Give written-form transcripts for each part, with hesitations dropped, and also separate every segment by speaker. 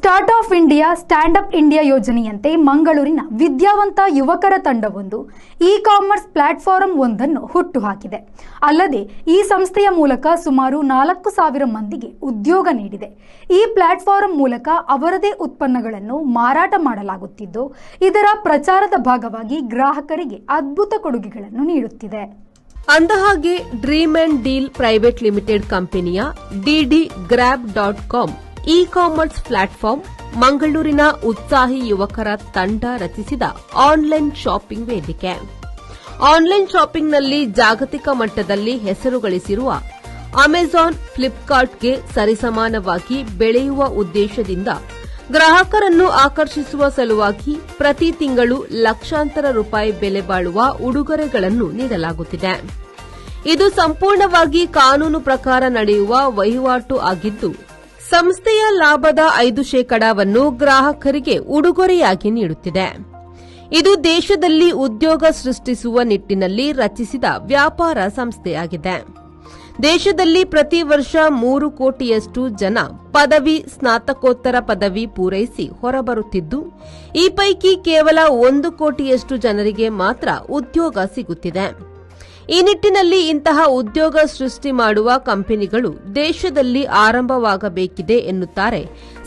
Speaker 1: Start of India stand up India ಯೋಜನೆಯಂತೆ ಮಂಗಳೂರಿನ ವಿದ್ಯಾವಂತ ಯುವಕರ ತಂಡವೊಂದು ಇ-ಕಾಮರ್ಸ್ ಪ್ಲಾಟ್ಫಾರ್ಮ್ ಒಂದನ್ನು ಹುಟ್ಟುಹಾಕಿದೆ. ಅಲ್ಲದೆ ಈ ಸಂಸ್ಥೆಯ ಮೂಲಕ ಸುಮಾರು 4,000 ಮಂದಿಗೆ ಉದ್ಯೋಗ ನೀಡಿದೆ. ಈ ಪ್ಲಾಟ್ಫಾರ್ಮ್ ಮೂಲಕ ಅವರದೇ ಉತ್ಪನ್ನಗಳನ್ನು ಮಾರಾಟ ಮಾಡಲಾಗುತ್ತಿದ್ದು, ಇದರ ಪ್ರಚಾರದ ಭಾಗವಾಗಿ ಗ್ರಾಹಕರಿಗೆ ಅದ್ಭುತ ಕೊಡುಗೆಗಳನ್ನು ನೀಡುತ್ತಿದೆ.
Speaker 2: ಅಂದಹಾಗೆ dream and deal private limited ಕಂಪನಿಯ DDGrab.com ಇ-ಕಾಮರ್ಸ್ ಪ್ಲಾಟ್ಫಾರ್ಮ್ ಮಂಗಳೂರಿನ ಉತ್ಸಾಹಿ ಯುವಕರ ತಂಡ ರಚಿಸಿದ ಆನ್ಲೈನ್ ಶಾಪಿಂಗ್ ವೇದಿಕೆ. ಆನ್ಲೈನ್ ಶಾಪಿಂಗ್ನಲ್ಲಿ ಜಾಗತಿಕ ಮಟ್ಟದಲ್ಲಿ ಹೆಸರು ಗಳಿಸಿರುವ ಅಮೆಜಾನ್, ಫ್ಲಿಪ್ಕಾರ್ಟ್ಗೆ ಸರಿಸಮಾನವಾಗಿ ಬೆಳೆಯುವ ಉದ್ದೇಶದಿಂದ ಗ್ರಾಹಕರನ್ನು ಆಕರ್ಷಿಸುವ ಸಲುವಾಗಿ ಪ್ರತಿ ತಿಂಗಳು ಲಕ್ಷಾಂತರ ರೂಪಾಯಿ ಬೆಲೆ ಬಾಳುವ ಉಡುಗೊರೆಗಳನ್ನು ನೀಡಲಾಗುತ್ತಿದೆ. ಇದು ಸಂಪೂರ್ಣವಾಗಿ ಕಾನೂನು ಪ್ರಕಾರ ನಡೆಯುವ ವಹಿವಾಟು ಆಗಿದ್ದು, ಸಂಸ್ಥೆಯ ಲಾಭದ 5% ಗ್ರಾಹಕರಿಗೆ ಉಡುಗೊರೆಯಾಗಿ ನೀಡುತ್ತಿದೆ. ಇದು ದೇಶದಲ್ಲಿ ಉದ್ಯೋಗ ಸೃಷ್ಟಿಸುವ ನಿಟ್ಟಿನಲ್ಲಿ ರಚಿಸಿದ ವ್ಯಾಪಾರ ಸಂಸ್ಥೆಯಾಗಿದೆ. ದೇಶದಲ್ಲಿ ಪ್ರತಿ ವರ್ಷ 3 ಕೋಟಿಯಷ್ಟು ಜನ ಪದವಿ, ಸ್ನಾತಕೋತ್ತರ ಪದವಿ ಪೂರೈಸಿ ಹೊರಬರುತ್ತಿದ್ದು, ಈ ಪೈಕಿ ಕೇವಲ 1 ಕೋಟಿಯಷ್ಟು ಜನರಿಗೆ ಮಾತ್ರ ಉದ್ಯೋಗ ಸಿಗುತ್ತಿದೆ. ಈ ನಿಟ್ಟಿನಲ್ಲಿ ಇಂತಹ ಉದ್ಯೋಗ ಸೃಷ್ಟಿ ಮಾಡುವ ಕಂಪನಿಗಳು ದೇಶದಲ್ಲಿ ಆರಂಭವಾಗಬೇಕಿದೆ ಎನ್ನುತ್ತಾರೆ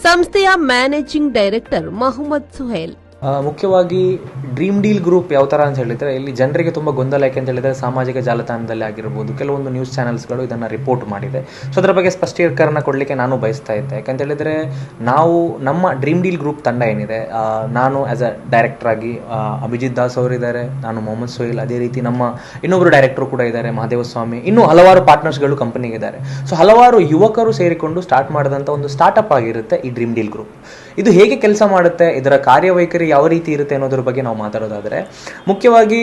Speaker 2: ಸಂಸ್ಥೆಯ ಮ್ಯಾನೇಜಿಂಗ್ ಡೈರೆಕ್ಟರ್ ಮೊಹಮ್ಮದ್ ಸುಹೇಲ್.
Speaker 3: ಮುಖ್ಯವಾಗಿ ಡ್ರೀಮ್ ಡೀಲ್ ಗ್ರೂಪ್ ಯಾವ ಥರ ಅಂತ ಹೇಳಿದರೆ, ಇಲ್ಲಿ ಜನರಿಗೆ ತುಂಬ ಗೊಂದಲ ಯಾಕೆ ಅಂತ ಹೇಳಿದರೆ, ಸಾಮಾಜಿಕ ಜಾಲತಾಣದಲ್ಲಿ ಆಗಿರ್ಬೋದು, ಕೆಲವೊಂದು ನ್ಯೂಸ್ ಚಾನೆಲ್ಸ್ಗಳು ಇದನ್ನು ರಿಪೋರ್ಟ್ ಮಾಡಿದೆ. ಸೊ ಅದರ ಬಗ್ಗೆ ಸ್ಪಷ್ಟೀಕರಣ ಕೊಡಲಿಕ್ಕೆ ನಾನು ಬಯಸ್ತಾ ಇದ್ದೆ. ಯಾಕಂತ ಹೇಳಿದರೆ, ನಾವು ನಮ್ಮ ಡ್ರೀಮ್ ಡೀಲ್ ಗ್ರೂಪ್ ತಂಡ ಏನಿದೆ, ನಾನು ಆ್ಯಸ್ ಅ ಡೈರೆಕ್ಟರ್ ಆಗಿ ಅಭಿಜಿತ್ ದಾಸ್ ಅವರಿದ್ದಾರೆ, ನಾನು ಮೊಹಮ್ಮದ್ ಸೊಹೇಲ್, ಅದೇ ರೀತಿ ನಮ್ಮ ಇನ್ನೊಬ್ಬರು ಡೈರೆಕ್ಟರ್ ಕೂಡ ಇದ್ದಾರೆ ಮಹಾದೇವಸ್ವಾಮಿ, ಇನ್ನೂ ಹಲವಾರು ಪಾರ್ಟ್ನರ್ಸ್ಗಳು ಕಂಪನಿಗಿದ್ದಾರೆ. ಸೊ ಹಲವಾರು ಯುವಕರು ಸೇರಿಕೊಂಡು ಸ್ಟಾರ್ಟ್ ಮಾಡಿದಂಥ ಒಂದು ಸ್ಟಾರ್ಟಪ್ ಆಗಿರುತ್ತೆ ಈ ಡ್ರೀಮ್ ಡೀಲ್ ಗ್ರೂಪ್. ಇದು ಹೇಗೆ ಕೆಲಸ ಮಾಡುತ್ತೆ, ಇದರ ಕಾರ್ಯವೈಖರಿ ಯಾವ ರೀತಿ ಇರುತ್ತೆ ಅನ್ನೋದ್ರ ಬಗ್ಗೆ ನಾವು ಮಾತಾಡೋದಾದರೆ, ಮುಖ್ಯವಾಗಿ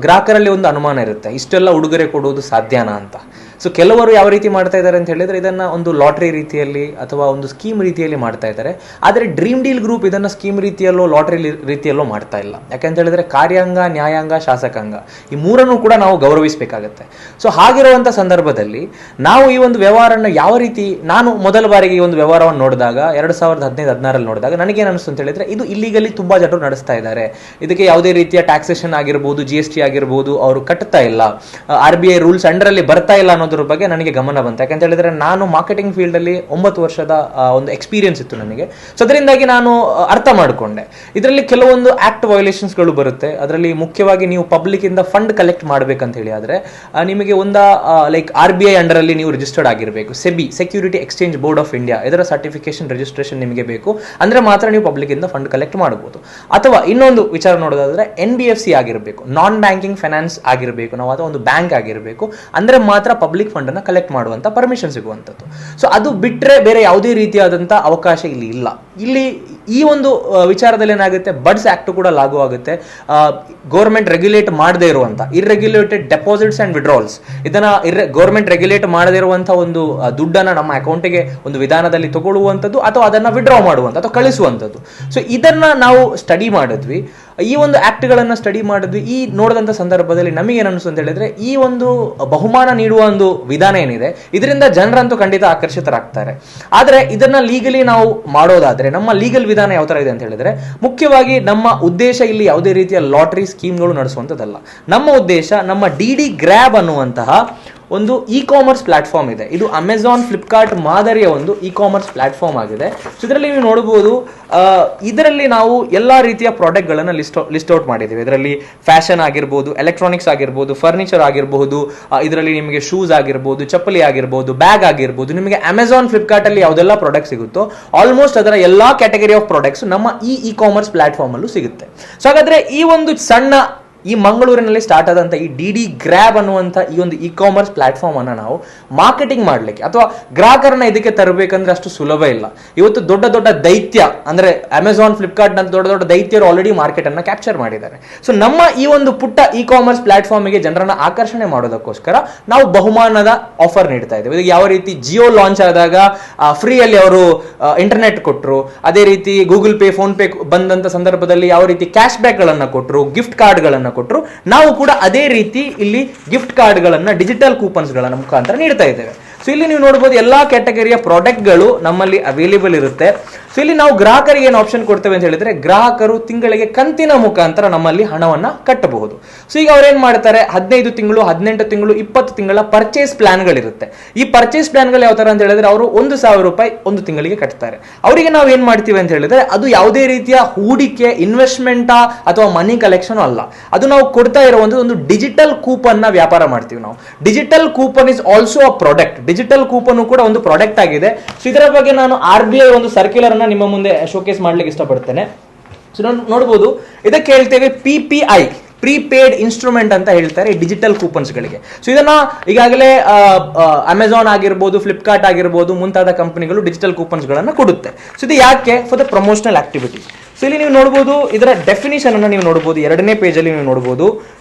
Speaker 3: ಗ್ರಾಹಕರಲ್ಲಿ ಒಂದು ಅನುಮಾನ ಇರುತ್ತೆ, ಇಷ್ಟೆಲ್ಲ ಉಡುಗೊರೆ ಕೊಡುವುದು ಸಾಧ್ಯನಾ ಅಂತ. ಸೊ ಕೆಲವರು ಯಾವ ರೀತಿ ಮಾಡ್ತಾ ಇದ್ದಾರೆ ಅಂತ ಹೇಳಿದ್ರೆ, ಇದನ್ನು ಒಂದು ಲಾಟ್ರಿ ರೀತಿಯಲ್ಲಿ ಅಥವಾ ಒಂದು ಸ್ಕೀಮ್ ರೀತಿಯಲ್ಲಿ ಮಾಡ್ತಾ ಇದ್ದಾರೆ. ಆದರೆ ಡ್ರೀಮ್ ಡೀಲ್ ಗ್ರೂಪ್ ಇದನ್ನು ಸ್ಕೀಮ್ ರೀತಿಯಲ್ಲೋ ಲಾಟ್ರಿ ರೀತಿಯಲ್ಲೋ ಮಾಡ್ತಾ ಇಲ್ಲ. ಯಾಕಂತ ಹೇಳಿದ್ರೆ, ಕಾರ್ಯಾಂಗ, ನ್ಯಾಯಾಂಗ, ಶಾಸಕಾಂಗ ಈ ಮೂರನ್ನು ಕೂಡ ನಾವು ಗೌರವಿಸಬೇಕಾಗತ್ತೆ. ಸೊ ಹಾಗಿರುವಂಥ ಸಂದರ್ಭದಲ್ಲಿ ನಾವು ಈ ಒಂದು ವ್ಯವಹಾರನ ಯಾವ ರೀತಿ, ನಾನು ಮೊದಲ ಬಾರಿಗೆ ಈ ಒಂದು ವ್ಯವಹಾರವನ್ನು ನೋಡಿದಾಗ 2015-16 ನೋಡಿದಾಗ ನನಗೇನು ಅನಿಸ್ತು ಅಂತ ಹೇಳಿದ್ರೆ, ಇದು ಇಲ್ಲಿಗಲಿ ತುಂಬ ಜನರು ನಡೆಸ್ತಾ ಇದ್ದಾರೆ. ಇದಕ್ಕೆ ಯಾವುದೇ ರೀತಿಯ ಟ್ಯಾಕ್ಸೇಷನ್ ಆಗಿರ್ಬೋದು, GST ಆಗಿರ್ಬೋದು ಅವರು ಕಟ್ತಾ ಇಲ್ಲ, RBI ರೂಲ್ಸ್ ಅಂಡರಲ್ಲಿ ಬರ್ತಾ ಇಲ್ಲ ಅನ್ನೋದ್ರ ಬಗ್ಗೆ ನನಗೆ ಗಮನ ಬಂತು. ಯಾಕಂತ ಹೇಳಿದ್ರೆ, ನಾನು ಮಾರ್ಕೆಟಿಂಗ್ ಫೀಲ್ಡ್ ಅಲ್ಲಿ 9 ವರ್ಷದ ಒಂದು ಎಕ್ಸ್ಪೀರಿಯನ್ಸ್ ಇತ್ತು ನನಗೆ. ಸೊ ಅದರಿಂದಾಗಿ ನಾನು ಅರ್ಥ ಮಾಡಿಕೊಂಡೆ, ಇದರಲ್ಲಿ ಕೆಲವೊಂದು ಆಕ್ಟ್ ವಯೋಲೇಷನ್ಸ್ಗಳು ಬರುತ್ತೆ. ಅದರಲ್ಲಿ ಮುಖ್ಯವಾಗಿ ನೀವು ಪಬ್ಲಿಕ್ ಇಂದ ಫಂಡ್ ಕಲೆಕ್ಟ್ ಮಾಡಬೇಕಂತ ಹೇಳಿ ಆದ್ರೆ ನಿಮಗೆ ಲೈಕ್ RBI ಅಂಡರಲ್ಲಿ ನೀವು ರಿಜಿಸ್ಟರ್ಡ್ ಆಗಿರಬೇಕು, SEBI security exchange board of India ಇದರ ಸರ್ಟಿಫಿಕೇಶನ್ ರಿಜಿಸ್ಟ್ರೇಷನ್ ನಿಮಗೆ ಬೇಕು. ಅಂದ್ರೆ ಮಾತ್ರ ನೀವು ಪಬ್ಲಿಕ್ ಇಂದ ಫಂಡ್ ಕಲೆಕ್ಟ್ ಮಾಡಬಹುದು. ಅಥವಾ ಇನ್ನೊಂದು ವಿಚಾರ ನೋಡೋದಾದ್ರೆ NBFC ಆಗಿರಬೇಕು, ನಾನ್ ಬ್ಯಾಂಕಿಂಗ್ ಫೈನಾನ್ಸ್ ಆಗಿರಬೇಕು, ನಾವು ಅಥವಾ ಒಂದು ಬ್ಯಾಂಕ್ ಆಗಿರಬೇಕು, ಅಂದ್ರೆ ಮಾತ್ರ ಪಬ್ಲಿಕ್ ಫಂಡ್ ಅನ್ನ ಕಲೆಕ್ಟ್ ಮಾಡುವಂತ ಪರ್ಮಿಷನ್ ಸಿಗುವಂಥದ್ದು. ಸೊ ಅದು ಬಿಟ್ಟರೆ ಬೇರೆ ಯಾವುದೇ ರೀತಿಯಾದಂಥ ಅವಕಾಶ ಇಲ್ಲಿ ಇಲ್ಲ. ಇಲ್ಲಿ ಈ ಒಂದು ವಿಚಾರದಲ್ಲಿ ಏನಾಗುತ್ತೆ, ಬಡ್ಸ್ ಆಕ್ಟ್ ಕೂಡ ಲಾಗು ಆಗುತ್ತೆ. ಗೌರ್ಮೆಂಟ್ ರೆಗ್ಯುಲೇಟ್ ಮಾಡದೇ ಇರುವಂತ ಇರ್ರೆಗ್ಯುಲೇಟೆಡ್ ಡೆಪಾಸಿಟ್ಸ್ ಅಂಡ್ ವಿಡ್ರಾಲ್ಸ್, ಇದನ್ನ ಗೌರ್ಮೆಂಟ್ ರೆಗ್ಯುಲೇಟ್ ಮಾಡದೇ ಇರುವಂತಹ ಒಂದು ದುಡ್ಡನ್ನ ನಮ್ಮ ಅಕೌಂಟಿಗೆ ಒಂದು ವಿಧಾನದಲ್ಲಿ ತಗೊಳ್ಳುವಂಥದ್ದು ಅಥವಾ ಅದನ್ನ ವಿಡ್ರಾ ಮಾಡುವಂಥ ಅಥವಾ ಕಳಿಸುವಂಥದ್ದು. ಸೊ ಇದನ್ನ ನಾವು ಸ್ಟಡಿ ಮಾಡಿದ್ವಿ, ಈ ಒಂದು ಆಕ್ಟ್ಗಳನ್ನು ಸ್ಟಡಿ ಮಾಡಿದ್ವಿ. ಈ ನೋಡಿದಂಥ ಸಂದರ್ಭದಲ್ಲಿ ನಮಗೆ ಅನಿಸ್ತು ಅಂತ ಹೇಳಿದ್ರೆ, ಈ ಒಂದು ಬಹುಮಾನ ನೀಡುವ ಒಂದು ವಿಧಾನ ಏನಿದೆ, ಇದರಿಂದ ಜನರಂತೂ ಖಂಡಿತ ಆಕರ್ಷಿತರಾಗ್ತಾರೆ. ಆದರೆ ಇದನ್ನ ಲೀಗಲಿ ನಾವು ಮಾಡೋದಾದ್ರೆ, ನಮ್ಮ ಲೀಗಲ್ ವಿಧಾನ ಯಾವ ತರ ಇದೆ ಅಂತ ಹೇಳಿದ್ರೆ, ಮುಖ್ಯವಾಗಿ ನಮ್ಮ ಉದ್ದೇಶ ಇಲ್ಲಿ ಯಾವುದೇ ರೀತಿಯ ಲಾಟ್ರಿ ಸ್ಕೀಮ್ಗಳು ನಡೆಸುವಂಥದ್ದಲ್ಲ. ನಮ್ಮ ಉದ್ದೇಶ ನಮ್ಮ DDGrab ಅನ್ನುವಂತಹ ಒಂದು ಇ-ಕಾಮರ್ಸ್ ಪ್ಲಾಟ್ಫಾರ್ಮ್ ಇದೆ. ಇದು ಅಮೆಜಾನ್, ಫ್ಲಿಪ್ಕಾರ್ಟ್ ಮಾದರಿಯ ಒಂದು ಇ-ಕಾಮರ್ಸ್ ಪ್ಲಾಟ್ಫಾರ್ಮ್ ಆಗಿದೆ. ಸೊ ಇದರಲ್ಲಿ ನೀವು ನೋಡಬಹುದು, ಇದರಲ್ಲಿ ನಾವು ಎಲ್ಲಾ ರೀತಿಯ ಪ್ರಾಡಕ್ಟ್ಗಳನ್ನು ಲಿಸ್ಟ್ ಔಟ್ ಮಾಡಿದ್ದೀವಿ. ಇದರಲ್ಲಿ ಫ್ಯಾಷನ್ ಆಗಿರ್ಬೋದು, ಎಲೆಕ್ಟ್ರಾನಿಕ್ಸ್ ಆಗಿರ್ಬೋದು, ಫರ್ನಿಚರ್ ಆಗಿರಬಹುದು, ಇದರಲ್ಲಿ ನಿಮಗೆ ಶೂಸ್ ಆಗಿರ್ಬೋದು, ಚಪ್ಪಲಿ ಆಗಿರ್ಬೋದು, ಬ್ಯಾಗ್ ಆಗಿರ್ಬೋದು, ನಿಮಗೆ ಅಮೆಜಾನ್, ಫ್ಲಿಪ್ಕಾರ್ಟ್ ಅಲ್ಲಿ ಯಾವುದೆಲ್ಲ ಪ್ರಾಡಕ್ಟ್ ಸಿಗುತ್ತೋ ಆಲ್ಮೋಸ್ಟ್ ಅದರ ಎಲ್ಲಾ ಕ್ಯಾಟಗರಿ ಆಫ್ ಪ್ರಾಡಕ್ಟ್ಸ್ ನಮ್ಮ ಈ ಇ-ಕಾಮರ್ಸ್ ಪ್ಲಾಟ್ಫಾರ್ಮ್ ಅಲ್ಲೂ ಸಿಗುತ್ತೆ. ಸೊ ಹಾಗಾದ್ರೆ ಈ ಒಂದು ಸಣ್ಣ ಈ ಮಂಗಳೂರಿನಲ್ಲಿ ಸ್ಟಾರ್ಟ್ ಆದಂಥ ಈ DDGrab ಅನ್ನುವಂಥ ಈ ಒಂದು ಇ-ಕಾಮರ್ಸ್ ಪ್ಲಾಟ್ಫಾರ್ಮ್ ಅನ್ನು ನಾವು ಮಾರ್ಕೆಟಿಂಗ್ ಮಾಡಲಿಕ್ಕೆ ಅಥವಾ ಗ್ರಾಹಕರನ್ನ ಇದಕ್ಕೆ ತರಬೇಕಂದ್ರೆ ಅಷ್ಟು ಸುಲಭ ಇಲ್ಲ. ಇವತ್ತು ದೊಡ್ಡ ದೊಡ್ಡ ದೈತ್ಯ ಅಂದ್ರೆ ಅಮೆಜಾನ್, ಫ್ಲಿಪ್ಕಾರ್ಟ್ ನಂತ ದೊಡ್ಡ ದೊಡ್ಡ ದೈತ್ಯರು ಆಲ್ರೆಡಿ ಮಾರ್ಕೆಟ್ ಅನ್ನ ಕ್ಯಾಪ್ಚರ್ ಮಾಡಿದ್ದಾರೆ. ಸೊ ನಮ್ಮ ಈ ಒಂದು ಪುಟ್ಟ ಇ-ಕಾಮರ್ಸ್ ಪ್ಲಾಟ್ಫಾರ್ಮ್ಗೆ ಜನರನ್ನ ಆಕರ್ಷಣೆ ಮಾಡೋದಕ್ಕೋಸ್ಕರ ನಾವು ಬಹುಮಾನದ ಆಫರ್ ನೀಡ್ತಾ ಇದ್ದೇವೆ. ಇದು ಯಾವ ರೀತಿ ಜಿಯೋ ಲಾಂಚ್ ಆದಾಗ ಫ್ರೀಯಲ್ಲಿ ಅವರು ಇಂಟರ್ನೆಟ್ ಕೊಟ್ಟರು, ಅದೇ ರೀತಿ ಗೂಗಲ್ ಪೇ, ಫೋನ್ ಪೇ ಬಂದಂತ ಸಂದರ್ಭದಲ್ಲಿ ಯಾವ ರೀತಿ ಕ್ಯಾಶ್ ಬ್ಯಾಕ್ ಗಳನ್ನ ಕೊಟ್ಟರು, ಗಿಫ್ಟ್ ಕಾರ್ಡ್ಗಳನ್ನ ಕೊಟ್ಟರು, ನಾವು ಕೂಡ ಅದೇ ರೀತಿ ಇಲ್ಲಿ ಗಿಫ್ಟ್ ಕಾರ್ಡ್ಗಳನ್ನ, ಡಿಜಿಟಲ್ ಕೂಪನ್ಸ್ ಗಳ ಮುಖಾಂತರ ನೀಡ್ತಾ ಇದ್ದೇವೆ. ಸೊ ಇಲ್ಲಿ ನೀವು ನೋಡಬಹುದು ಎಲ್ಲಾ ಕ್ಯಾಟಗರಿಯ ಪ್ರಾಡಕ್ಟ್ಗಳು ನಮ್ಮಲ್ಲಿ ಅವೈಲೇಬಲ್ ಇರುತ್ತೆ. ಸೊ ಇಲ್ಲಿ ನಾವು ಗ್ರಾಹಕರಿಗೆ ಏನು ಆಪ್ಷನ್ ಕೊಡ್ತೇವೆ ಅಂತ ಹೇಳಿದ್ರೆ, ಗ್ರಾಹಕರು ತಿಂಗಳಿಗೆ ಕಂತಿನ ಮುಖಾಂತರ ನಮ್ಮಲ್ಲಿ ಹಣವನ್ನ ಕಟ್ಟಬಹುದು. ಸೊ ಈಗ ಅವ್ರೇನ್ ಮಾಡ್ತಾರೆ, 15 ತಿಂಗಳು, 18 ತಿಂಗಳು, 20 ತಿಂಗಳ ಪರ್ಚೇಸ್ ಪ್ಲಾನ್ಗಳಿರುತ್ತೆ. ಈ ಪರ್ಚೇಸ್ ಪ್ಲಾನ್ಗಳು ಯಾವ ತರ ಅಂತ ಹೇಳಿದ್ರೆ, ಅವರು 1,000 ರೂಪಾಯಿ ಒಂದು ತಿಂಗಳಿಗೆ ಕಟ್ತಾರೆ. ಅವರಿಗೆ ನಾವು ಏನ್ ಮಾಡ್ತೀವಿ ಅಂತ ಹೇಳಿದ್ರೆ, ಅದು ಯಾವುದೇ ರೀತಿಯ ಹೂಡಿಕೆ, ಇನ್ವೆಸ್ಟ್ಮೆಂಟ್ ಅಥವಾ ಮನಿ ಕಲೆಕ್ಷನ್ ಅಲ್ಲ. ಅದು ನಾವು ಕೊಡ್ತಾ ಇರುವಂತದ್ದು ಒಂದು ಡಿಜಿಟಲ್ ಕೂಪನ್ ನ ವ್ಯಾಪಾರ ಮಾಡ್ತೀವಿ ನಾವು. Digital coupon is also a product. Digital coupon ಕೂಡ ಒಂದು ಪ್ರಾಡಕ್ಟ್ ಆಗಿದೆ. ಸೊ ಇದರ ಬಗ್ಗೆ ನಾನು RBI ಒಂದು ಸರ್ಕ್ಯುಲರ್ ಅನ್ನ ನಿಮ್ಮ ಮುಂದೆ ಶೋಕೇಸ್ ಮಾಡ್ಲಿಕ್ಕೆ ಇಷ್ಟಪಡ್ತೇನೆ. ಸೊ ನೋಡಬಹುದು, ಇದಕ್ಕೆ ಹೇಳ್ತೇವೆ PPI, ಪ್ರೀಪೇಡ್ ಇನ್ಸ್ಟ್ರೂಮೆಂಟ್ ಅಂತ ಹೇಳ್ತಾರೆ ಈ ಡಿಜಿಟಲ್ ಕೂಪನ್ಸ್ ಗಳಿಗೆ. ಸೊ ಇದನ್ನ ಈಗಾಗಲೇ ಅಮೆಝಾನ್ ಆಗಿರ್ಬೋದು, ಫ್ಲಿಪ್ಕಾರ್ಟ್ ಆಗಿರ್ಬೋದು, ಮುಂತಾದ ಕಂಪನಿಗಳು ಡಿಜಿಟಲ್ ಕೂಪನ್ಸ್ ಗಳನ್ನ ಕೊಡುತ್ತೆ. ಸೊ ಇದು ಯಾಕೆ? For the promotional activity. So ಇಲ್ಲಿ ನೀವು ನೋಡಬಹುದು, ಇದರ ಡೆಫಿನಿಷನ್ ಅನ್ನ ನೀವು ನೋಡಬಹುದು, 2ನೇ ಪೇಜ್ ಅಲ್ಲಿ ನೀವು ನೋಡಬಹುದು.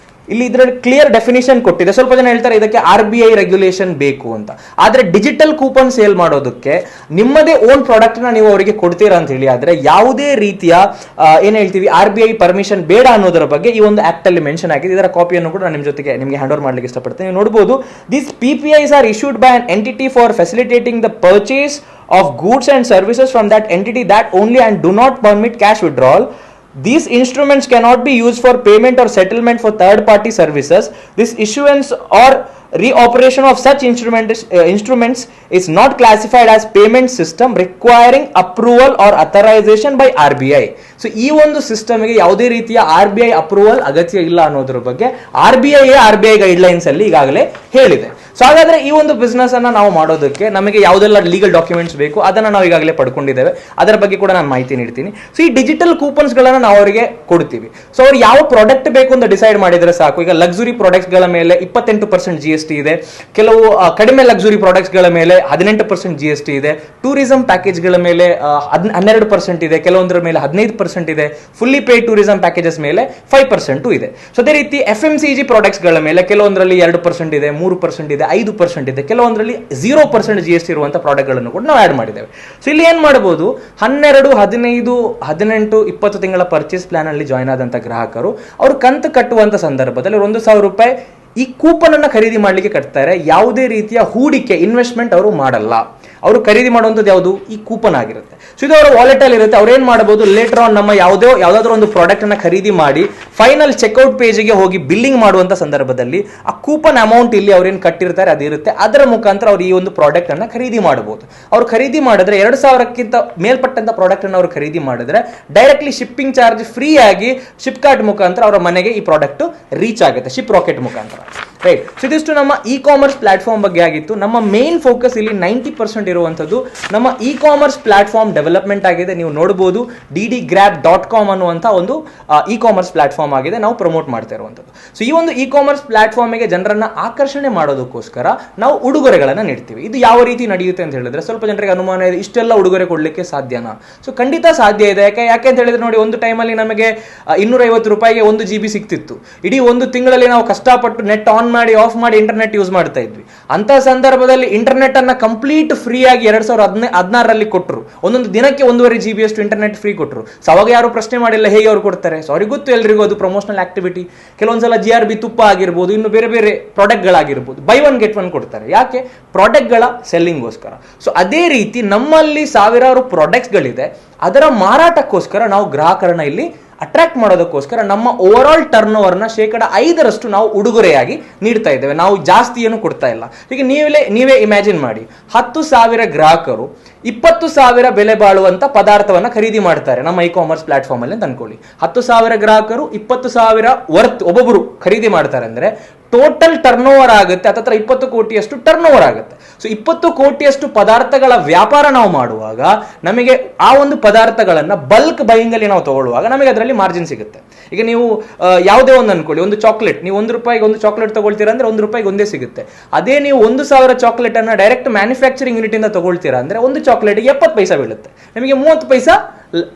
Speaker 3: ಇಲ್ಲಿ ಇದರ ಕ್ಲಿಯರ್ ಡೆಫಿನಿಷನ್ ಕೊಟ್ಟಿದೆ. ಸ್ವಲ್ಪ ಜನ ಹೇಳ್ತಾರೆ ಇದಕ್ಕೆ RBI ರೆಗ್ಯುಲೇಷನ್ ಬೇಕು ಅಂತ. ಆದ್ರೆ ಡಿಜಿಟಲ್ ಕೂಪನ್ ಸೇಲ್ ಮಾಡೋದಕ್ಕೆ ನಿಮ್ಮದೇ ಓನ್ ಪ್ರಾಡಕ್ಟ್ ನ ನೀವು ಅವರಿಗೆ ಕೊಡ್ತೀರಾ ಅಂತ ಹೇಳಿ ಆದ್ರೆ ಯಾವುದೇ ರೀತಿಯ ಏನ್ ಹೇಳ್ತೀವಿ RBI ಪರ್ಮಿಷನ್ ಬೇಡ ಅನ್ನೋದರ ಬಗ್ಗೆ ಈ ಒಂದು ಆಕ್ಟ್ ಅಲ್ಲಿ ಮೆನ್ಷನ್ ಆಗಿದೆ. ಇದರ ಕಾಪಿಯನ್ನು ಕೂಡ ನಾನು ನಿಮ್ಮ ಜೊತೆಗೆ ನಿಮಗೆ ಹ್ಯಾಂಡ್ ಓವರ್ ಮಾಡ್ಲಿಕ್ಕೆ ಇಷ್ಟಪಡ್ತೇನೆ. ನೀವು ನೋಡಬಹುದು, these PPIs are issued by an entity for facilitating the purchase of goods and services from that entity that only and do not permit cash withdrawal. These instruments cannot be used for payment or settlement for third-party services. This issuance or reoperation of such instruments is not classified as payment system requiring approval or authorization by RBI. So ಈ ಒಂದು ಸಿಸ್ಟಮ್ಗೆ ಯಾವುದೇ ರೀತಿಯ RBI approval ಅಗತ್ಯ ಇಲ್ಲ ಅನ್ನೋದ್ರ ಬಗ್ಗೆ RBI guidelines ಅಲ್ಲಿ ಈಗಾಗಲೇ ಹೇಳಿದೆ. ಸೊ ಹಾಗಾದ್ರೆ ಈ ಒಂದು ಬಿಸ್ನೆಸ್ ಅನ್ನ ನಾವು ಮಾಡೋದಕ್ಕೆ ನಮಗೆ ಯಾವುದೆಲ್ಲ ಲೀಗಲ್ ಡಾಕ್ಯುಮೆಂಟ್ಸ್ ಬೇಕು ಅದನ್ನ ನಾವು ಈಗಾಗಲೇ ಪಡ್ಕೊಂಡಿದ್ದೇವೆ. ಅದರ ಬಗ್ಗೆ ಕೂಡ ನಾನು ಮಾಹಿತಿ ನೀಡ್ತೀನಿ. ಸೊ ಈ ಡಿಜಿಟಲ್ ಕೂಪನ್ಸ್ ಗಳನ್ನ ನಾವು ಅವರಿಗೆ ಕೊಡ್ತೀವಿ. ಸೊ ಅವ್ರು ಯಾವ ಪ್ರಾಡಕ್ಟ್ ಬೇಕು ಅಂತ ಡಿಸೈಡ್ ಮಾಡಿದ್ರೆ ಸಾಕು. ಈಗ ಲಕ್ಸುರಿ ಪ್ರಾಡಕ್ಟ್ಸ್ ಗಳ ಮೇಲೆ 28% GST ಇದೆ. ಕೆಲವು ಕಡಿಮೆ ಲಕ್ಸುರಿ ಪ್ರಾಡಕ್ಟ್ಸ್ ಗಳ ಮೇಲೆ 18% GST ಇದೆ. ಟೂರಿಸಂ ಪ್ಯಾಕೇಜ್ ಗಳ ಮೇಲೆ 12% ಇದೆ. ಕೆಲವೊಂದರ ಮೇಲೆ 15% ಇದೆ. ಫುಲ್ಲಿ ಪೇಡ್ ಟೂರಿಸಂ ಪ್ಯಾಕೇಜಸ್ ಮೇಲೆ 5% ಇದೆ. ಸೊ ಅದೇ ರೀತಿ FMCG ಪ್ರಾಡಕ್ಟ್ಸ್ ಗಳ ಮೇಲೆ ಕೆಲವೊಂದರಲ್ಲಿ 2% ಇದೆ, 3% ಇದೆ, 5% ಇದೆ. ಕೆಲವೊಂದರಲ್ಲಿ 0% GST ಇರುವಂತಹ ಪ್ರಾಡಕ್ಟ್ ಗಳನ್ನು ಕೂಡ ನಾವು ಆಡ್ ಮಾಡಿದ್ದೇವೆ. ಸೊ ಇಲ್ಲಿ ಏನ್ ಮಾಡಬಹುದು, 12, 15, 18, 20 ತಿಂಗಳ ಪರ್ಚೇಸ್ ಪ್ಲಾನ್ ಅಲ್ಲಿ ಜಾಯ್ನ್ ಆದಂತ ಗ್ರಾಹಕರು ಅವರು ಕಂತು ಕಟ್ಟುವಂತ ಸಂದರ್ಭದಲ್ಲಿ 1,000 ರೂಪಾಯಿ ಈ ಕೂಪನ್ ಅನ್ನ ಖರೀದಿ ಮಾಡ್ಲಿಕ್ಕೆ ಕಟ್ತಾರೆ. ಯಾವುದೇ ರೀತಿಯ ಹೂಡಿಕೆ, ಇನ್ವೆಸ್ಟ್ಮೆಂಟ್ ಅವರು ಮಾಡಲ್ಲ. ಅವರು ಖರೀದಿ ಮಾಡುವಂಥದ್ದು ಯಾವುದು? ಈ ಕೂಪನ್ ಆಗಿರುತ್ತೆ. ಸೊ ಇದು ಅವರ ವಾಲೆಟ್ ಅಲ್ಲಿ ಇರುತ್ತೆ. ಅವ್ರು ಏನ್ ಮಾಡಬಹುದು, ಲೇಟರ್ ಆನ್ ನಮ್ಮ ಯಾವ್ದಾದ್ರು ಒಂದು ಪ್ರಾಡಕ್ಟ್ ಅನ್ನ ಖರೀದಿ ಮಾಡಿ ಫೈನಲ್ ಚೆಕ್ಔಟ್ ಪೇಜ್ಗೆ ಹೋಗಿ ಬಿಲ್ಲಿಂಗ್ ಮಾಡುವಂತ ಸಂದರ್ಭದಲ್ಲಿ ಆ ಕೂಪನ್ ಅಮೌಂಟ್ ಇಲ್ಲಿ ಅವ್ರೇನ್ ಕಟ್ಟಿರ್ತಾರೆ ಅದಿರುತ್ತೆ. ಅದರ ಮುಖಾಂತರ ಅವ್ರು ಈ ಒಂದು ಪ್ರಾಡಕ್ಟ್ ಅನ್ನ ಖರೀದಿ ಮಾಡಬಹುದು. ಅವ್ರು ಖರೀದಿ ಮಾಡಿದ್ರೆ 2,000ಕ್ಕಿಂತ ಮೇಲ್ಪಟ್ಟಂತ ಪ್ರಾಡಕ್ಟ್ ಅನ್ನು ಅವರು ಖರೀದಿ ಮಾಡಿದ್ರೆ ಡೈರೆಕ್ಟ್ಲಿ ಶಿಪ್ಪಿಂಗ್ ಚಾರ್ಜ್ ಫ್ರೀ ಆಗಿ ಶಿಪ್ಕಾರ್ಟ್ ಮುಖಾಂತರ ಅವರ ಮನೆಗೆ ಈ ಪ್ರಾಡಕ್ಟ್ ರೀಚ್ ಆಗುತ್ತೆ, ಶಿಪ್ ರಾಕೆಟ್ ಮುಖಾಂತರ. ರೈಟ್. ಸೊ ಇದಿಷ್ಟು ನಮ್ಮ ಕಾಮರ್ಸ್ ಪ್ಲಾಟ್ಫಾರ್ಮ್ ಬಗ್ಗೆ ಆಗಿತ್ತು. ನಮ್ಮ ಮೇನ್ ಫೋಕಸ್ ಇಲ್ಲಿ 90% ಇರುವಂತದ್ದು ನಮ್ಮ ಕಾಮರ್ಸ್ ಪ್ಲಾಟ್ಫಾರ್ಮ್ ಡೆವಲಪ್ಮೆಂಟ್ ಆಗಿದೆ. ನೀವು ನೋಡಬಹುದು ddgrab.com ಅನ್ನುವಂತ ಒಂದು ಕಾಮರ್ಸ್ ಪ್ಲಾಟ್ಫಾರ್ಮ್ ಆಗಿದೆ, ನಾವು ಪ್ರಮೋಟ್ ಮಾಡ್ತಾ ಇರುವಂತದ್ದು. ಸೊ ಈ ಒಂದು ಕಾಮರ್ಸ್ ಪ್ಲಾಟ್ಫಾರ್ಮ್ ಗೆ ಜನರನ್ನ ಆಕರ್ಷಣೆ ಮಾಡೋದಕ್ಕೋಸ್ಕರ ನಾವು ಉಡುಗೊರೆಗಳನ್ನ ನೀಡ್ತೀವಿ. ಇದು ಯಾವ ರೀತಿ ನಡೆಯುತ್ತೆ ಅಂತ ಹೇಳಿದ್ರೆ, ಸ್ವಲ್ಪ ಜನರಿಗೆ ಅನುಮಾನ ಇದೆ, ಇಷ್ಟೆಲ್ಲ ಉಡುಗೊರೆ ಕೊಡ್ಲಿಕ್ಕೆ ಸಾಧ್ಯನಾ? ಸೊ ಖಂಡಿತ ಸಾಧ್ಯ ಇದೆ. ಯಾಕೆ ಅಂತ ಹೇಳಿದ್ರೆ ನೋಡಿ, ಒಂದು ಟೈಮಲ್ಲಿ ನಮಗೆ 250 ರೂಪಾಯಿಗೆ 1 GB ಸಿಕ್ತಿತ್ತು. ಇಡೀ ಒಂದು ತಿಂಗಳಲ್ಲಿ ನಾವು ಕಷ್ಟಪಟ್ಟು ನೆಟ್ ಆನ್ ಮಾಡಿ ಆಫ್ ಮಾಡಿ ಇಂಟರ್ನೆಟ್ ಯೂಸ್ ಮಾಡ್ತಾ ಇದ್ವಿ. ಅಂತ ಸಂದರ್ಭದಲ್ಲಿ ಇಂಟರ್ನೆಟ್ ಅನ್ನ ಕಂಪ್ಲೀಟ್ ಫ್ರೀ ಆಗಿ 2016ರಲ್ಲಿ ಕೊಟ್ಟರು. ಒಂದೊಂದು ದಿನಕ್ಕೆ 1.5 GB ಅಷ್ಟು ಇಂಟರ್ನೆಟ್ ಫ್ರೀ ಕೊಟ್ಟರು. ಸೊ ಅವಾಗ ಯಾರು ಪ್ರಶ್ನೆ ಮಾಡಿಲ್ಲ ಹೇಗೆ ಅವ್ರು ಕೊಡ್ತಾರೆ. ಸೊ ಅವ್ರಿಗೆ ಗೊತ್ತು, ಎಲ್ರಿಗೂ ಅದು ಪ್ರಮೋಷನಲ್ ಆಕ್ಟಿವಿಟಿ. ಕೆಲವೊಂದ್ಸಲ GRB ತುಪ್ಪ ಆಗಿರ್ಬೋದು, ಇನ್ನು ಬೇರೆ ಬೇರೆ ಪ್ರಾಡಕ್ಟ್ ಗಳಾಗಿರ್ಬೋದು, ಬೈ 1 get 1 ಕೊಡ್ತಾರೆ. ಯಾಕೆ? ಪ್ರಾಡಕ್ಟ್ ಗಳ ಸೆಲ್ಲಿಂಗ್ಗೋಸ್ಕರ. ಸೊ ಅದೇ ರೀತಿ ನಮ್ಮಲ್ಲಿ ಸಾವಿರಾರು ಪ್ರಾಡಕ್ಟ್ಸ್ ಗಳಿದೆ, ಅದರ ಮಾರಾಟಕ್ಕೋಸ್ಕರ ನಾವು ಗ್ರಾಹಕರನ್ನ ಇಲ್ಲಿ ಅಟ್ರಾಕ್ಟ್ ಮಾಡೋದಕ್ಕೋಸ್ಕರ ನಮ್ಮ ಓವರ್ ಆಲ್ ಟರ್ನ್ ಓವರ್ನ 5% ನಾವು ಉಡುಗೊರೆಯಾಗಿ ನೀಡ್ತಾ ಇದ್ದೇವೆ. ನಾವು ಜಾಸ್ತಿ ಏನು ಕೊಡ್ತಾ ಇಲ್ಲ. ಈಗ ನೀವೇ ಇಮ್ಯಾಜಿನ್ ಮಾಡಿ, 10,000 ಗ್ರಾಹಕರು 20,000 ಬೆಲೆ ಬಾಳುವಂತ ಪದಾರ್ಥವನ್ನ ಖರೀದಿ ಮಾಡ್ತಾರೆ ನಮ್ಮ ಕಾಮರ್ಸ್ ಪ್ಲಾಟ್ಫಾರ್ಮ್ ಅಲ್ಲಿ ಅಂತ ಅನ್ಕೊಳ್ಳಿ. 10,000 ಗ್ರಾಹಕರು 20,000 ವರ್ತ್ ಒಬ್ಬೊಬ್ಬರು ಖರೀದಿ ಮಾಡ್ತಾರೆ ಅಂದ್ರೆ ಟೋಟಲ್ ಟರ್ನ್ ಓವರ್ ಆಗುತ್ತೆ, ಹತ್ತತ್ರ 20 ಕೋಟಿಯಷ್ಟು ಟರ್ನ್ ಓವರ್ ಆಗುತ್ತೆ. ಸೊ 20 ಕೋಟಿಯಷ್ಟು ಪದಾರ್ಥಗಳ ವ್ಯಾಪಾರ ನಾವು ಮಾಡುವಾಗ ನಮಗೆ ಆ ಒಂದು ಪದಾರ್ಥಗಳನ್ನ ಬಲ್ಕ್ ಬೈಯಿಂಗ್ ಅಲ್ಲಿ ನಾವು ತಗೊಳ್ಳುವಾಗ ನಮಗೆ ಅದರಲ್ಲಿ ಮಾರ್ಜಿನ್ ಸಿಗುತ್ತೆ. ಈಗ ನೀವು ಯಾವುದೇ ಒಂದು ಅನ್ಕೊಳ್ಳಿ, ಒಂದು ಚಾಕ್ಲೇಟ್ ನೀವು 1 ರೂಪಾಯಿಗೆ ಒಂದು ಚಾಕ್ಲೇಟ್ ತಗೊಳ್ತೀರಾ ಅಂದ್ರೆ 1 ರೂಪಾಯಿಗೆ ಒಂದೇ ಸಿಗುತ್ತೆ. ಅದೇ ನೀವು 1,000 ಚಾಕ್ಲೇಟ್ ಅನ್ನ ಡೈರೆಕ್ಟ್ ಮ್ಯಾನುಫ್ಯಾಕ್ಚರಿಂಗ್ ಯೂನಿಟ್ ಇಂದ ತಗೊಳ್ತೀರಾ ಅಂದ್ರೆ ಒಂದು ಚಾಕ್ಲೇಟ್ಗೆ 70 ಪೈಸಾ ಬೀಳುತ್ತೆ, ನಿಮಗೆ 30 ಪೈಸಾ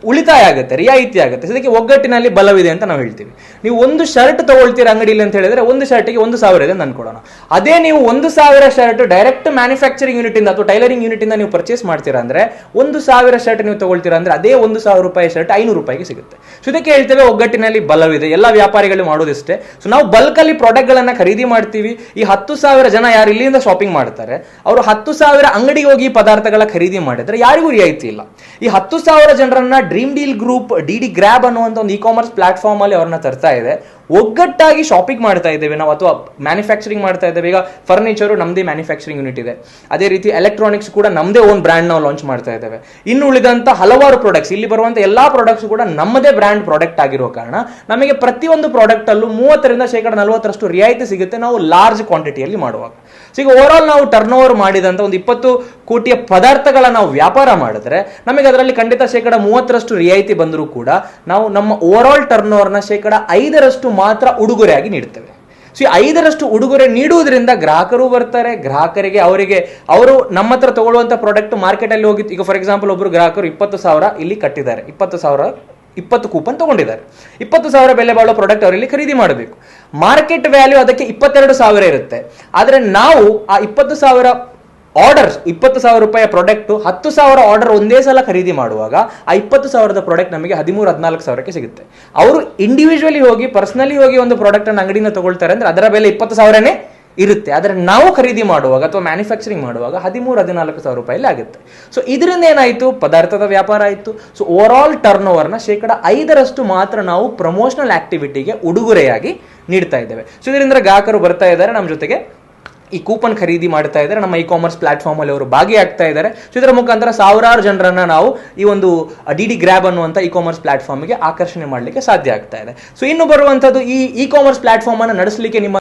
Speaker 3: ಉಳಿತಾಯ ಆಗುತ್ತೆ, ರಿಯಾಯಿತಿ ಆಗುತ್ತೆ. ಇದಕ್ಕೆ ಒಗ್ಗಟ್ಟಿನಲ್ಲಿ ಬಲವಿದೆ ಅಂತ ನಾವು ಹೇಳ್ತೀವಿ. ನೀವು ಒಂದು ಶರ್ಟ್ ತಗೊಳ್ತೀರಾ ಅಂಗಡಿಯಲ್ಲಿ ಅಂತ ಹೇಳಿದ್ರೆ ಒಂದು ಶರ್ಟಿಗೆ 1,000 ಇದೆ ಅಂತ ಅನ್ಕೊಳ್ಳೋಣ. ಅದೇ ನೀವು 1,000 ಶರ್ಟ್ ಡೈರೆಕ್ಟ್ ಮ್ಯಾನುಫ್ಯಾಕ್ಚರಿಂಗ್ ಯೂನಿಟ್ ಇಂದ ಅಥವಾ ಟೈಲರಿಂಗ್ ಯೂನಿಟ್ ಇಂದ ನೀವು ಪರ್ಚೇಸ್ ಮಾಡ್ತೀರಾ ಅಂದ್ರೆ 1,000 ಶರ್ಟ್ ನೀವು ತಗೊಳ್ತೀರಾ ಅಂದ್ರೆ ಅದೇ 1,000 ರೂಪಾಯಿ ಶರ್ಟ್ 500 ರೂಪಾಯಿಗೆ ಸಿಗುತ್ತೆ. ಸೊ ಇದಕ್ಕೆ ಹೇಳ್ತೇವೆ ಒಗ್ಗಟ್ಟಿನಲ್ಲಿ ಬಲವಿದೆ. ಎಲ್ಲ ವ್ಯಾಪಾರಿಗಳು ಮಾಡೋದಿಷ್ಟೇ. ಸೊ ನಾವು ಬಲ್ಕ್ ಅಲ್ಲಿ ಪ್ರಾಡಕ್ಟ್ ಗಳನ್ನ ಖರೀದಿ ಮಾಡ್ತೀವಿ. ಈ 10,000 ಜನ ಯಾರು ಇಲ್ಲಿಂದ ಶಾಪಿಂಗ್ ಮಾಡ್ತಾರೆ ಅವರು 10,000 ಅಂಗಡಿಗೆ ಹೋಗಿ ಪದಾರ್ಥಗಳ ಖರೀದಿ ಮಾಡಿದ್ರೆ ಯಾರಿಗೂ ರಿಯಾಯಿತಿ ಇಲ್ಲ. ಈ 10,000 ಜನರನ್ನ dream deal group DD grab ಅನ್ನುವಂತ ಒಂದು ಇ ಕಾಮರ್ಸ್ ಪ್ಲಾಟ್ಫಾರ್ಮ್ ಅಲ್ಲಿ ಅವ್ರನ್ನ ತರ್ತಾ ಇದೆ. ಒಗ್ಗಟ್ಟಾಗಿ ಶಾಪಿಂಗ್ ಮಾಡ್ತಾ ಇದ್ದೇವೆ ನಾವು, ಅಥವಾ ಮ್ಯಾನುಫ್ಯಾಕ್ಚರಿಂಗ್ ಮಾಡ್ತಾ ಇದ್ದೇವೆ. ಈಗ ಫರ್ನಿಚರ್ ನಮ್ಮದೇ ಮ್ಯಾನುಫ್ಯಾಕ್ಚರಿಂಗ್ ಯೂನಿಟ್ ಇದೆ. ಅದೇ ರೀತಿ ಎಲೆಕ್ಟ್ರಾನಿಕ್ಸ್ ಕೂಡ ನಮ್ಮದೇ ಓನ್ ಬ್ರ್ಯಾಂಡ್ ನಾವು ಲಾಂಚ್ ಮಾಡ್ತಾ ಇದ್ದೇವೆ. ಇನ್ನು ಉಳಿದಂತ ಹಲವಾರು ಪ್ರಾಡಕ್ಟ್ಸ್, ಇಲ್ಲಿ ಬರುವಂತ ಎಲ್ಲಾ ಪ್ರಾಡಕ್ಟ್ಸ್ ಕೂಡ ನಮ್ಮದೇ ಬ್ರ್ಯಾಂಡ್ ಪ್ರಾಡಕ್ಟ್ ಆಗಿರೋ ಕಾರಣ ನಮಗೆ ಪ್ರತಿಯೊಂದು ಪ್ರಾಡಕ್ಟ್ ಅಲ್ಲೂ 30-40% ರಿಯಾಯಿತಿ ಸಿಗುತ್ತೆ ನಾವು ಲಾರ್ಜ್ ಕ್ವಾಂಟಿಟಿಯಲ್ಲಿ ಮಾಡುವಾಗ. ಸೊ ಈಗ ಓವರ್ ಆಲ್ ನಾವು ಟರ್ನ್ ಓವರ್ ಮಾಡಿದಂತ ಒಂದು 20 ಕೋಟಿಯ ಪದಾರ್ಥಗಳ ನಾವು ವ್ಯಾಪಾರ ಮಾಡಿದ್ರೆ ನಮಗೆ ಅದರಲ್ಲಿ ಖಂಡಿತ 30% ರಿಯಾಯಿತಿ ಬಂದರೂ ಕೂಡ ನಾವು ನಮ್ಮ ಓವರ್ ಆಲ್ ಟರ್ನ್ ಓವರ್ನ 5% ಮಾತ್ರ ಉಡುಗೊರೆಯಾಗಿ ನೀಡ್ತೇವೆ. ಸೊ ಈ 5% ಉಡುಗೊರೆ ನೀಡುವುದರಿಂದ ಗ್ರಾಹಕರು ಬರ್ತಾರೆ. ಗ್ರಾಹಕರಿಗೆ ಅವರು ನಮ್ಮ ಹತ್ರ ತಗೊಳ್ಳುವಂತ ಪ್ರಾಡಕ್ಟ್ ಮಾರ್ಕೆಟ್ ಅಲ್ಲಿ ಹೋಗಿ, ಈಗ ಫಾರ್ ಎಕ್ಸಾಂಪಲ್ ಒಬ್ರು ಗ್ರಾಹಕರು 20,000 ಇಲ್ಲಿ ಕಟ್ಟಿದ್ದಾರೆ, 20 ಕೂಪನ್ ತಗೊಂಡಿದ್ದಾರೆ, 20,000 ಬೆಲೆ ಬಾಳೋ ಪ್ರಾಡಕ್ಟ್ ಅವರಲ್ಲಿ ಖರೀದಿ ಮಾಡಬೇಕು. ಮಾರ್ಕೆಟ್ ವ್ಯಾಲ್ಯೂ ಅದಕ್ಕೆ 22,000 ಇರುತ್ತೆ. ಆದ್ರೆ ನಾವು ಆ 20,000 ಆರ್ಡರ್, 20,000 ರೂಪಾಯಿ ಪ್ರಾಡಕ್ಟ್ 10,000 ಆರ್ಡರ್ ಒಂದೇ ಸಲ ಖರೀದಿ ಮಾಡುವಾಗ ಆ 20,000 ಪ್ರಾಡಕ್ಟ್ ನಮಗೆ 13-14,000ಕ್ಕೆ ಸಿಗುತ್ತೆ. ಅವರು ಇಂಡಿವಿಜುವಲಿ ಹೋಗಿ ಪರ್ಸನಲಿ ಹೋಗಿ ಒಂದು ಪ್ರಾಡಕ್ಟ್ ಅನ್ನು ಅಂಗಡಿಯಿಂದ ತಗೊಳ್ತಾರೆ ಅಂದ್ರೆ ಅದರ ಬೆಲೆ 20,000ನೇ ಇರುತ್ತೆ. ಆದರೆ ನಾವು ಖರೀದಿ ಮಾಡುವಾಗ ಅಥವಾ ಮ್ಯಾನುಫ್ಯಾಕ್ಚರಿಂಗ್ ಮಾಡುವಾಗ 13-14,000 ರೂಪಾಯಲ್ಲಿ ಆಗುತ್ತೆ. ಸೊ ಇದರಿಂದ ಏನಾಯ್ತು, ಪದಾರ್ಥದ ವ್ಯಾಪಾರ ಆಯಿತು. ಸೊ ಓವರ್ ಆಲ್ ಟರ್ನ್ ಓವರ್ನ 5% ಮಾತ್ರ ನಾವು ಪ್ರಮೋಷನಲ್ ಆಕ್ಟಿವಿಟಿಗೆ ಉಡುಗೊರೆಯಾಗಿ ನೀಡ್ತಾ ಇದ್ದೇವೆ. ಸೊ ಇದರಿಂದ ಗ್ರಾಹಕರು ಬರ್ತಾ ಇದ್ದಾರೆ, ನಮ್ಮ ಜೊತೆಗೆ ಈ ಕೂಪನ್ ಖರೀದಿ ಮಾಡ್ತಾ ಇದ್ದಾರೆ, ನಮ್ಮ ಇ ಕಾಮರ್ಸ್ ಪ್ಲಾಟ್ಫಾರ್ಮ್ ಅಲ್ಲಿ ಅವರು ಭಾಗಿಯಾಗ್ತಾ ಇದ್ದಾರೆ. ಸೊ ಇದರ ಮುಖಾಂತರ ಸಾವಿರಾರು ಜನರನ್ನ ನಾವು ಈ ಒಂದು ಡಿಡಿ ಗ್ರ್ಯಾಬ್ ಅನ್ನುವಂಥ ಇ ಕಾಮರ್ಸ್ ಪ್ಲಾಟ್ಫಾರ್ಮ್ಗೆ ಆಕರ್ಷಣೆ ಮಾಡಲಿಕ್ಕೆ ಸಾಧ್ಯ ಆಗ್ತಾ ಇದೆ. ಸೊ ಇನ್ನು ಬರುವಂತದ್ದು ಈ ಇ ಕಾಮರ್ಸ್ ಪ್ಲಾಟ್ಫಾರ್ಮ್ ಅನ್ನು ನಡೆಸಲಿಕ್ಕೆ ನಿಮ್ಮ